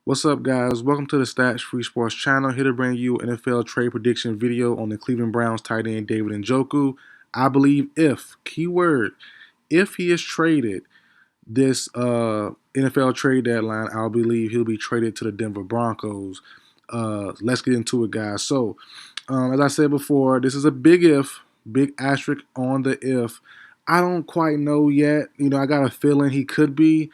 What's up, guys? Welcome to the Stats Free Sports channel. Here to bring you an NFL trade prediction video on the Cleveland Browns tight end David Njoku. I believe keyword, if he is traded this NFL trade deadline, I believe he'll be traded to the Denver Broncos. Let's get into it, guys. So, as I said before, this is a big if, big asterisk on the if. I don't quite know yet. I got a feeling he could be.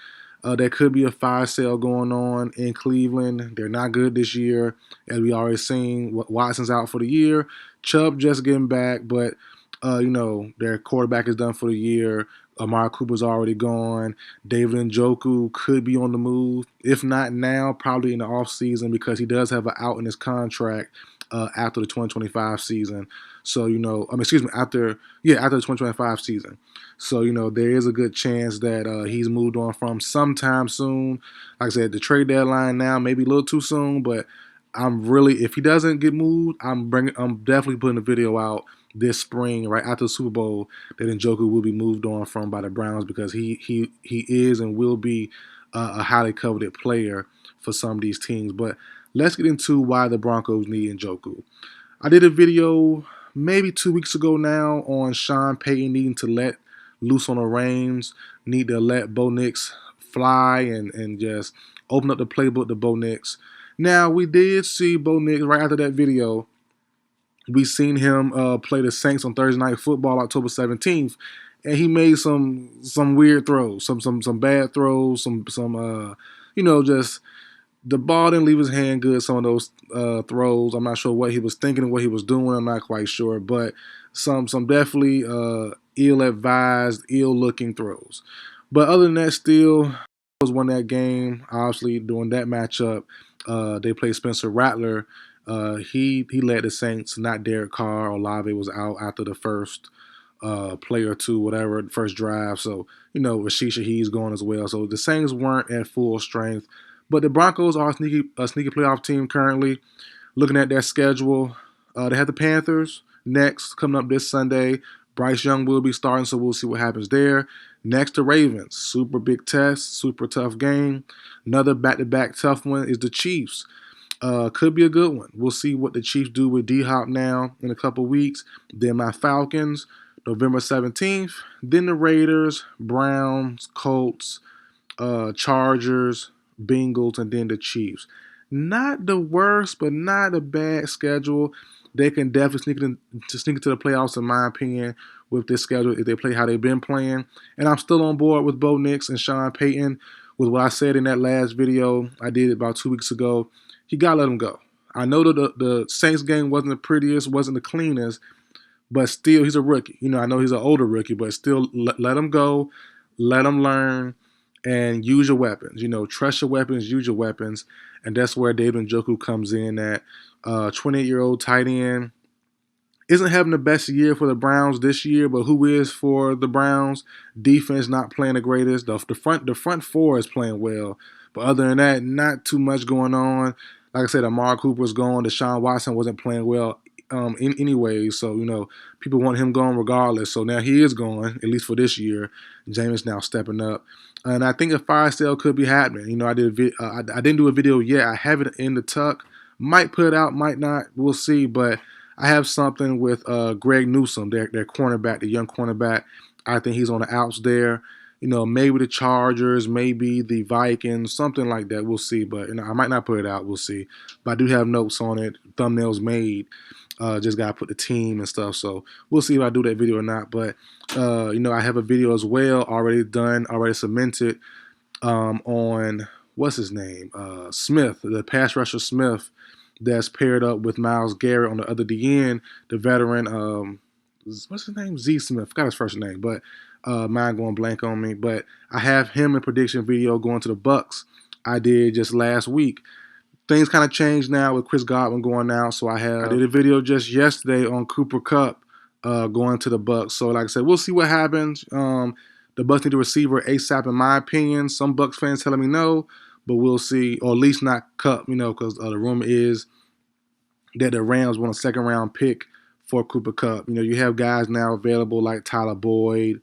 There could be a fire sale going on in Cleveland. They're not good this year, as we already seen. Watson's out for the year. Chubb just getting back, but their quarterback is done for the year. Amari Cooper's already gone. David Njoku could be on the move. If not now, probably in the offseason because he does have an out in his contract after the 2025 season. So, after the 2025 season. So, there is a good chance that he's moved on from sometime soon. Like I said, the trade deadline now maybe a little too soon, but if he doesn't get moved, I'm definitely putting a video out this spring, right after the Super Bowl, that Njoku will be moved on from by the Browns because he is and will be a highly coveted player for some of these teams. But let's get into why the Broncos need Njoku. I did a video maybe 2 weeks ago now on Sean Payton needing to let loose on the reins, need to let Bo Nix fly and just open up the playbook to Bo Nix. Now, we did see Bo Nix right after that video. We seen him play the Saints on Thursday Night Football, October 17th, and he made some weird throws, some bad throws, just the ball didn't leave his hand good. Some of those throws, I'm not sure what he was thinking and what he was doing. I'm not quite sure, but some definitely ill-advised, ill-looking throws. But other than that, still won that game. Obviously, during that matchup, they played Spencer Rattler. He led the Saints, not Derek Carr. Olave was out after the first play or two, whatever, the first drive. So, Rashid Shaheed's going as well. So the Saints weren't at full strength. But the Broncos are a sneaky playoff team currently. Looking at their schedule, they have the Panthers next, coming up this Sunday. Bryce Young will be starting, so we'll see what happens there. Next, the Ravens. Super big test, super tough game. Another back-to-back tough one is the Chiefs. Could be a good one. We'll see what the Chiefs do with D-Hop now in a couple weeks. Then my Falcons, November 17th. Then the Raiders, Browns, Colts, Chargers, Bengals, and then the Chiefs. Not the worst, but not a bad schedule. They can definitely sneak into the playoffs, in my opinion, with this schedule if they play how they've been playing. And I'm still on board with Bo Nix and Sean Payton with what I said in that last video I did about 2 weeks ago. You got to let him go. I know that the Saints game wasn't the prettiest, wasn't the cleanest, but still, he's a rookie. I know he's an older rookie, but still, let him go, let him learn, and use your weapons. Trust your weapons, use your weapons, and that's where David Njoku comes in at. 28-year-old tight end. Isn't having the best year for the Browns this year, but who is for the Browns? Defense not playing the greatest. The front four is playing well, but other than that, not too much going on. Like I said, Amari Cooper's gone. Deshaun Watson wasn't playing well in any way, so people want him gone regardless. So now he is gone, at least for this year. Jameis now stepping up, and I think a fire sale could be happening. I didn't do a video yet. I have it in the tuck. Might put it out, might not. We'll see, but I have something with Greg Newsome, their cornerback, the young cornerback. I think he's on the outs there. Maybe the Chargers, maybe the Vikings, something like that. We'll see, but I might not put it out. We'll see. But I do have notes on it, thumbnails made. Just got to put the team and stuff. So we'll see if I do that video or not. But, I have a video as well already done, already cemented on, what's his name? Smith, the pass rusher Smith, that's paired up with Myles Garrett on the other DN, the veteran, what's his name? Z Smith. Forgot his first name, but mine going blank on me. But I have him in prediction video going to the Bucks. I did just last week. Things kind of changed now with Chris Godwin going out, so I did a video just yesterday on Cooper Kupp going to the Bucks. So like I said, we'll see what happens. The Bucks need a receiver ASAP, in my opinion. Some Bucks fans telling me no, but we'll see, or at least not Kupp, because the rumor is that the Rams want a second-round pick for Cooper Kupp. You have guys now available like Tyler Boyd,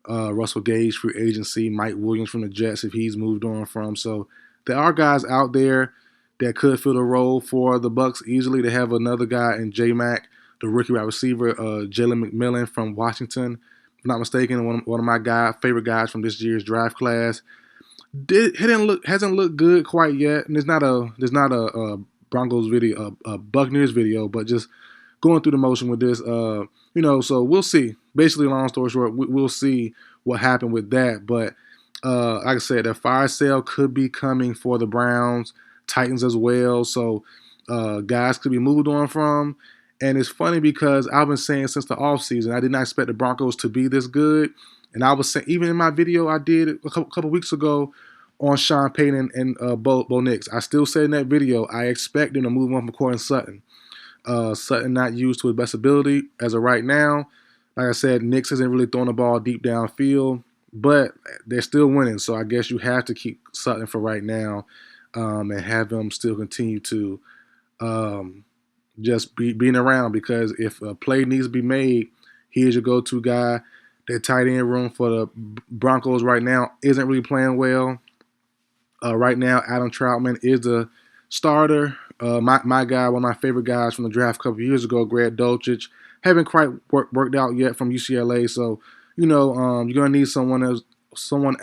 Russell Gage free agency, Mike Williams from the Jets if he's moved on from. So there are guys out there that could fill the role for the Bucks easily. They have another guy in J Mac, the rookie wide receiver, Jalen McMillan from Washington. If I'm not mistaken, one of my favorite guys from this year's draft class. Hasn't looked good quite yet, and there's not a Broncos video, a Buccaneers video, but just going through the motion with this. So we'll see. Basically, long story short, we'll see what happened with that. But like I said, a fire sale could be coming for the Browns, Titans as well. So guys could be moved on from. And it's funny because I've been saying since the offseason, I did not expect the Broncos to be this good. And I was saying, even in my video I did a couple weeks ago on Sean Payton and Bo Nix, I still said in that video, I expect them to move on from Courtland Sutton. Sutton not used to his best ability as of right now. Like I said, Nix isn't really throwing the ball deep downfield, but they're still winning. So I guess you have to keep Sutton for right now and have him still continue to just being around, because if a play needs to be made, he is your go-to guy. That tight end room for the Broncos right now isn't really playing well. Right now, Adam Troutman is the starter. My guy, one of my favorite guys from the draft a couple of years ago, Greg Dulcich, haven't quite worked out yet from UCLA. So, you're gonna need someone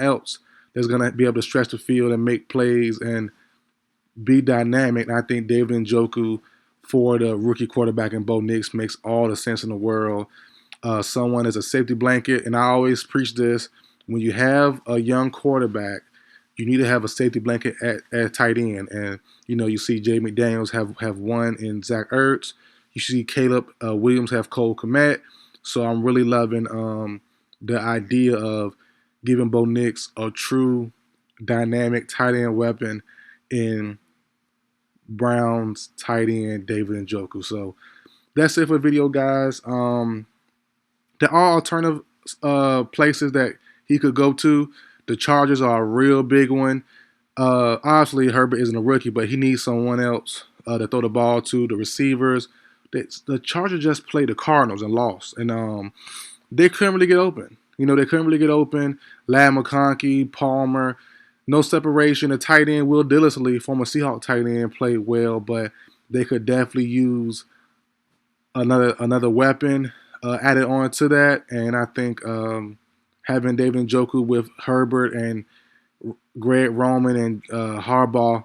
else that's gonna be able to stretch the field and make plays and be dynamic. And I think David Njoku for the rookie quarterback in Bo Nix makes all the sense in the world. Someone as a safety blanket, and I always preach this: when you have a young quarterback, you need to have a safety blanket at tight end. And you see Jay McDaniels have one in Zach Ertz. You see Caleb Williams have Cole Kmet. So I'm really loving the idea of giving Bo Nix a true dynamic tight end weapon in Browns tight end David Njoku. So that's it for the video, guys. There are alternative places that he could go to. The Chargers are a real big one. Obviously, Herbert isn't a rookie, but he needs someone else to throw the ball to. The receivers. The Chargers just played the Cardinals and lost, and they couldn't really get open. They couldn't really get open. Lad McConkey, Palmer, no separation. The tight end, Will Dillesley, former Seahawk tight end, played well, but they could definitely use another weapon added on to that. And I think having David Njoku with Herbert and Greg Roman and Harbaugh